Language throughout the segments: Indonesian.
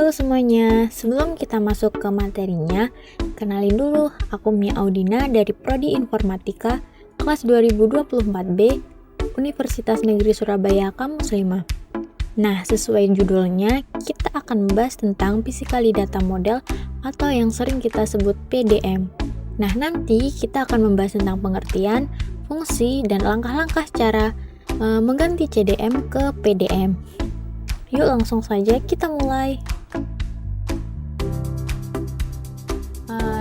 Halo semuanya, sebelum kita masuk ke materinya, kenalin dulu, aku Mia Audina dari Prodi Informatika kelas 2024B Universitas Negeri Surabaya Kampus 5. Nah, sesuai judulnya, kita akan membahas tentang Physically Data Model atau yang sering kita sebut PDM. Nah, nanti kita akan membahas tentang pengertian, fungsi, dan langkah-langkah cara mengganti CDM ke PDM. Yuk langsung saja kita mulai.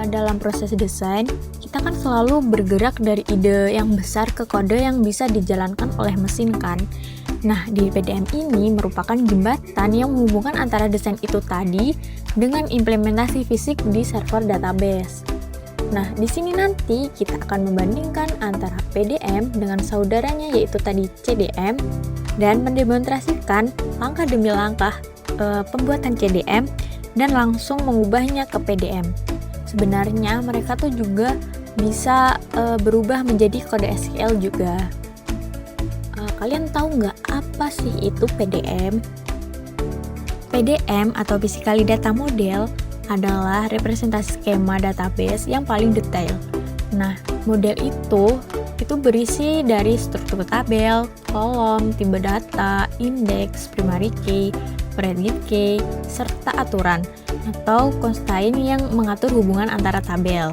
Dalam proses desain, kita kan selalu bergerak dari ide yang besar ke kode yang bisa dijalankan oleh mesin kan. Nah, di PDM ini merupakan jembatan yang menghubungkan antara desain itu tadi dengan implementasi fisik di server database. Nah, di sini nanti kita akan membandingkan antara PDM dengan saudaranya yaitu tadi CDM dan mendemonstrasikan langkah demi langkah pembuatan CDM dan langsung mengubahnya ke PDM. Sebenarnya mereka tuh juga bisa berubah menjadi kode SQL juga. Kalian tahu nggak apa sih itu PDM? PDM atau Physically Data Model adalah representasi skema database yang paling detail. Nah, model itu berisi dari struktur tabel, kolom, tipe data, indeks, primary key, predicate key, serta aturan atau constraint yang mengatur hubungan antara tabel.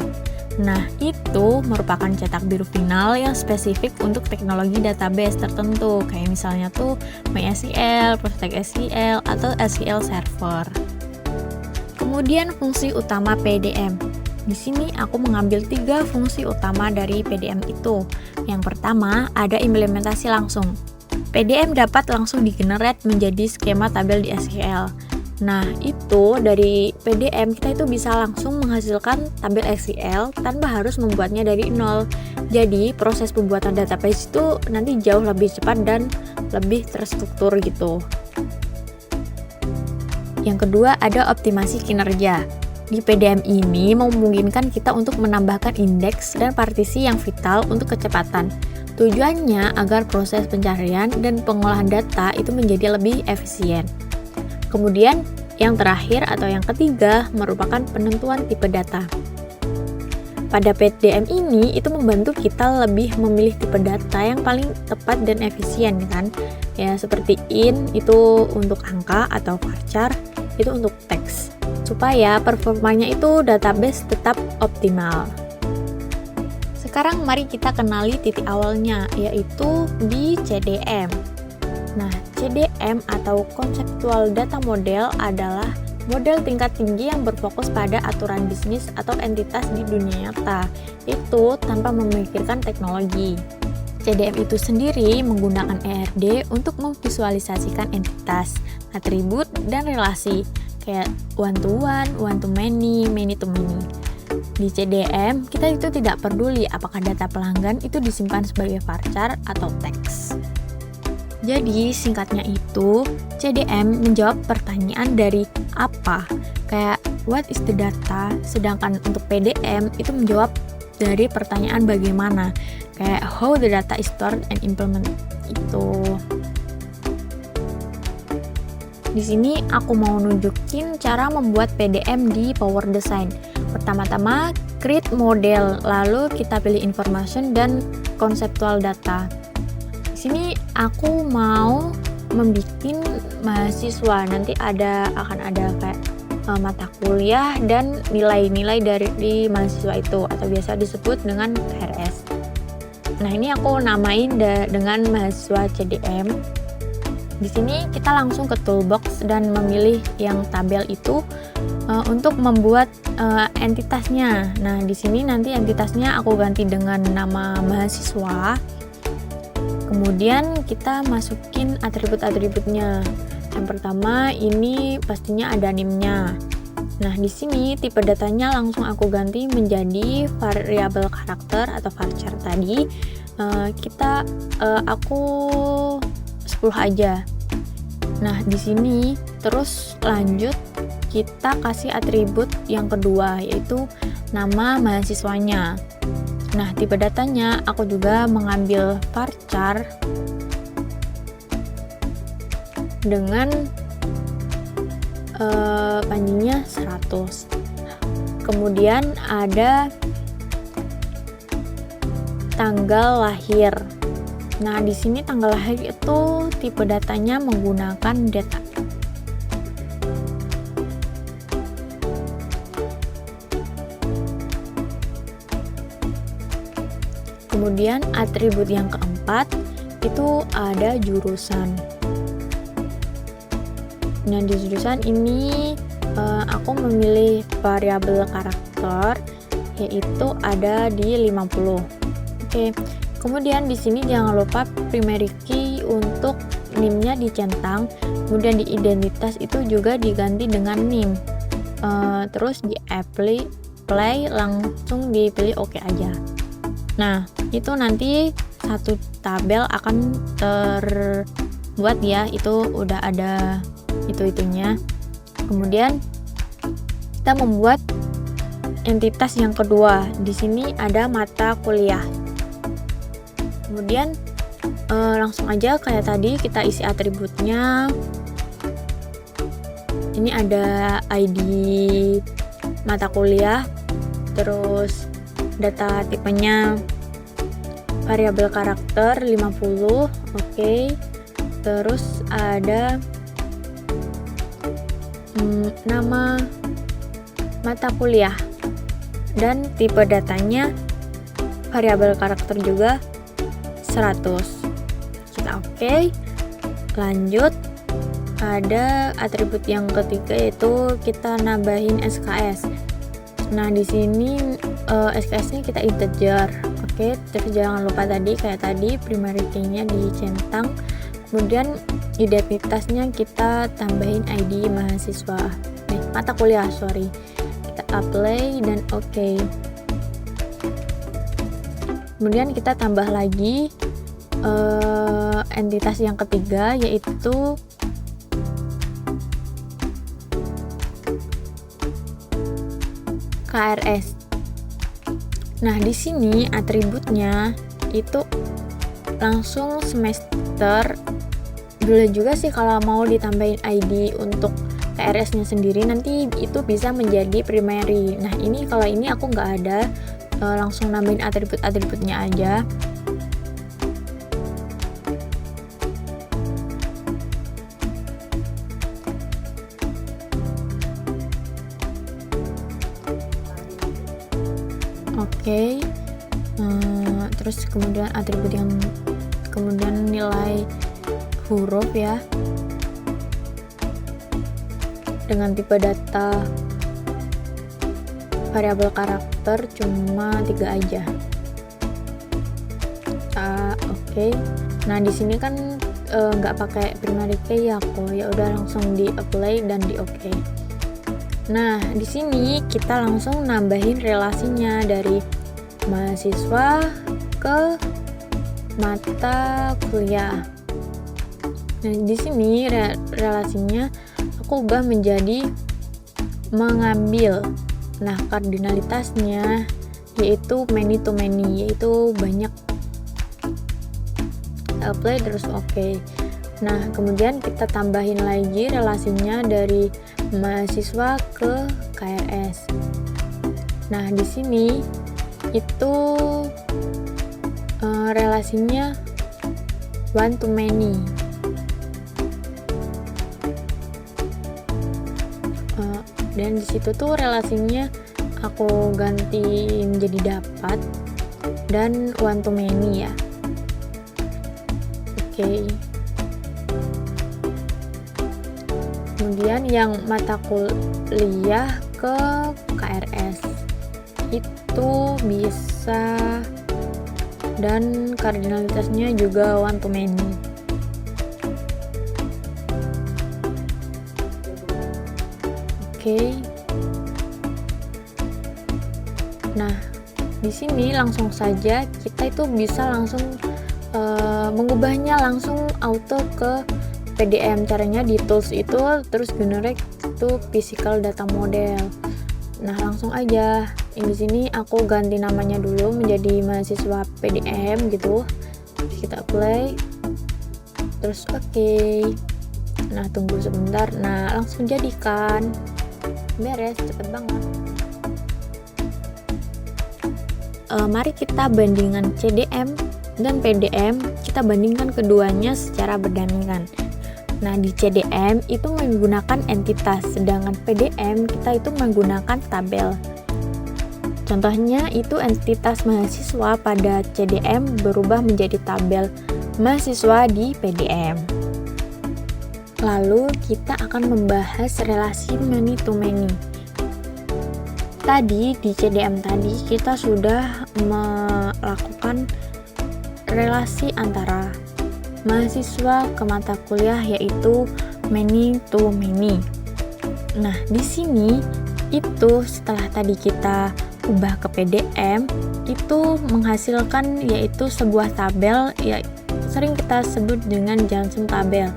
Nah, itu merupakan cetak biru final yang spesifik untuk teknologi database tertentu, kayak misalnya tuh MySQL, PostgreSQL, atau SQL Server. Kemudian fungsi utama PDM. Di sini aku mengambil 3 fungsi utama dari PDM itu. Yang pertama, ada implementasi langsung. PDM dapat langsung di-generate menjadi skema tabel di SQL. Nah, itu dari PDM kita itu bisa langsung menghasilkan tabel SQL tanpa harus membuatnya dari nol. Jadi, proses pembuatan database itu nanti jauh lebih cepat dan lebih terstruktur gitu. Yang kedua, ada optimasi kinerja. Di PDM ini memungkinkan kita untuk menambahkan indeks dan partisi yang vital untuk kecepatan. Tujuannya agar proses pencarian dan pengolahan data itu menjadi lebih efisien. Kemudian, yang terakhir atau yang ketiga merupakan penentuan tipe data. Pada PDM ini, itu membantu kita lebih memilih tipe data yang paling tepat dan efisien kan. Ya, seperti int itu untuk angka atau varchar itu untuk teks. Supaya performanya itu database tetap optimal. Sekarang mari kita kenali titik awalnya, yaitu di CDM. Nah, CDM atau Conceptual Data Model adalah model tingkat tinggi yang berfokus pada aturan bisnis atau entitas di dunia nyata, itu tanpa memikirkan teknologi. CDM itu sendiri menggunakan ERD untuk memvisualisasikan entitas, atribut, dan relasi, kayak one to one, one to many, many to many. Di CDM, kita itu tidak peduli apakah data pelanggan itu disimpan sebagai varchar atau teks. Jadi, singkatnya itu, CDM menjawab pertanyaan dari apa, kayak what is the data, sedangkan untuk PDM itu menjawab dari pertanyaan bagaimana, kayak how the data is stored and implement itu. Di sini aku mau nunjukin cara membuat PDM di Power Design. Pertama-tama create model, lalu kita pilih information dan conceptual data. Di sini aku mau membuat mahasiswa, nanti akan ada kayak mata kuliah dan nilai-nilai dari mahasiswa itu atau biasa disebut dengan KRS. Nah, ini aku namain dengan mahasiswa CDM. Di sini kita langsung ke toolbox dan memilih yang tabel itu untuk membuat entitasnya. Nah, di sini nanti entitasnya aku ganti dengan nama mahasiswa. Kemudian kita masukin atribut-atributnya. Yang pertama ini pastinya ada name-nya. Nah, di sini tipe datanya langsung aku ganti menjadi variabel karakter atau varchar tadi. Aku 10 aja. Nah, di sini terus lanjut kita kasih atribut yang kedua yaitu nama mahasiswanya. Nah, tipe datanya aku juga mengambil varchar dengan panjangnya 100. Kemudian ada tanggal lahir. Nah, di sini tanggal lahir itu tipe datanya menggunakan data. Kemudian atribut yang keempat itu ada jurusan. Nah, di jurusan ini aku memilih variabel karakter, yaitu ada di 50. Oke. Kemudian di sini jangan lupa primary key untuk NIM-nya dicentang, kemudian di identitas itu juga diganti dengan NIM. Terus di play langsung dipilih oke aja. Nah, itu nanti satu tabel akan terbuat ya, itu udah ada itunya. Kemudian kita membuat entitas yang kedua. Di sini ada mata kuliah. Kemudian langsung aja kayak tadi kita isi atributnya. Ini ada ID mata kuliah, terus data tipenya variabel karakter 50. Oke. Terus ada nama mata kuliah dan tipe datanya variabel karakter juga 100. Kita oke. Lanjut, ada atribut yang ketiga yaitu kita nambahin SKS. Nah, di sini SKS-nya kita integer. Oke, terus jangan lupa tadi kayak tadi primary key-nya dicentang. Kemudian identitasnya kita tambahin ID mahasiswa. Mata kuliah, sorry. Kita apply dan oke. Kemudian kita tambah lagi entitas yang ketiga yaitu KRS. Nah, di sini atributnya itu langsung semester. Boleh juga sih kalau mau ditambahin ID untuk KRS-nya sendiri, nanti itu bisa menjadi primary. Nah, ini kalau ini aku nggak ada, langsung nambahin atribut-atributnya aja. Oke. Terus kemudian atribut yang kemudian nilai huruf ya, dengan tipe data variabel karakter cuma 3 aja. Oke. Nah, di sini kan nggak pakai primary key ya, ya udah langsung di apply dan di oke. Nah, di sini kita langsung nambahin relasinya dari mahasiswa ke mata kuliah. Nah, di sini relasinya aku ubah menjadi mengambil. Nah, kardinalitasnya yaitu many to many, yaitu banyak. Apply terus oke. Nah, kemudian kita tambahin lagi relasinya dari mahasiswa ke KRS. Nah, di sini itu relasinya one to many. Dan di situ tuh relasinya aku ganti menjadi dapat dan one to many ya. Oke. Kemudian yang mata kuliah ke KRS itu bisa, dan kardinalitasnya juga one to many. Oke. Nah, di sini langsung saja kita itu bisa langsung mengubahnya langsung auto ke PDM. Caranya di tools itu terus generate itu physical data model. Nah, langsung aja. Di sini aku ganti namanya dulu menjadi mahasiswa PDM gitu. Kita apply. Terus oke. Nah, tunggu sebentar. Nah, langsung jadikan. Beres, cepet banget. Mari kita bandingkan CDM dan PDM, kita bandingkan keduanya secara berdampingan. Nah, di CDM itu menggunakan entitas, sedangkan PDM kita itu menggunakan tabel. Contohnya itu entitas mahasiswa pada CDM berubah menjadi tabel mahasiswa di PDM. Lalu kita akan membahas relasi many to many. Tadi di CDM tadi kita sudah melakukan relasi antara mahasiswa ke mata kuliah, yaitu many to many. Nah, di sini itu setelah tadi kita ubah ke PDM, itu menghasilkan yaitu sebuah tabel, ya sering kita sebut dengan jantung tabel.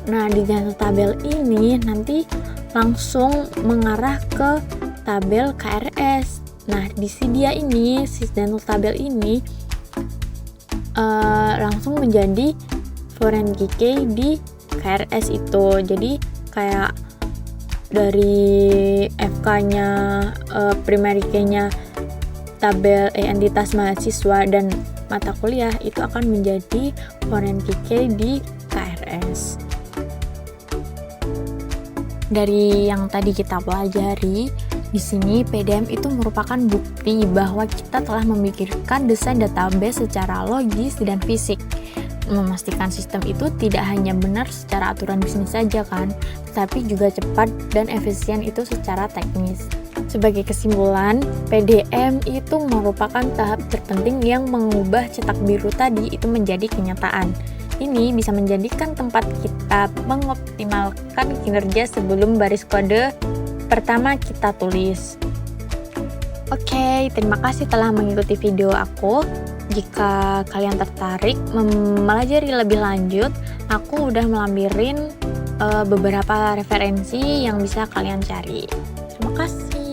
Nah, di jantung tabel ini nanti langsung mengarah ke tabel KRS. Nah, di dia ini, si jantung tabel ini langsung menjadi foreign key di KRS itu. Jadi kayak dari FK-nya, primary key-nya tabel entitas mahasiswa dan mata kuliah itu akan menjadi foreign key di KRS. Dari yang tadi kita pelajari, di sini PDM itu merupakan bukti bahwa kita telah memikirkan desain database secara logis dan fisik. Memastikan sistem itu tidak hanya benar secara aturan bisnis saja kan, tetapi juga cepat dan efisien itu secara teknis. Sebagai kesimpulan, PDM itu merupakan tahap terpenting yang mengubah cetak biru tadi itu menjadi kenyataan. Ini bisa menjadikan tempat kita mengoptimalkan kinerja sebelum baris kode pertama kita tulis. Oke, terima kasih telah mengikuti video aku. Jika kalian tertarik mempelajari lebih lanjut, aku udah melampirin beberapa referensi yang bisa kalian cari. Terima kasih.